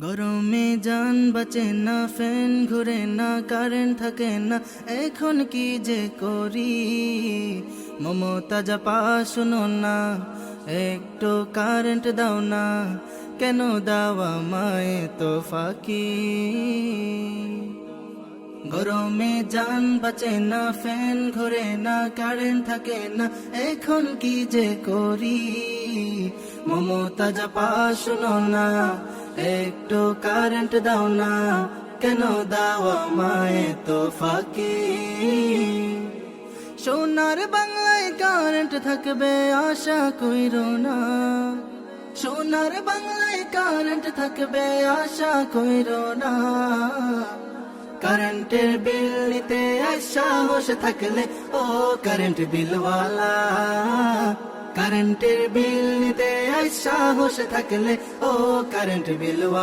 গরমে জান বাঁচে না, ফ্যান ঘুরে না, কারেন্ট থাকে না, এখন কি যে করি। মমতা জাপা শুনো না, একটু কারেন্ট দাও না, কেন দাও আমায় তো ফাঁকি। গরমে জান বাঁচে না, ফ্যান ঘুরে না, কারেন্ট থাকে না, এখন কি যে করি। মমতা জাপা শুনো না, একটু কারেন্ট দাও না, কেন দাও আমায় তো ফাঁকি। সোনার বাংলায় কারেন্ট থাকবে আশা কইরো না, সোনার বাংলায় কারেন্ট থাকবে আশা কইরো না। কারেন্টের বিল নিতে সাহস থাকলে ও কারেন্ট বিলওয়ালা, কারেন্টের বিল নিতে সাহস থাকলে ও কারেন্ট বিলওয়ালা।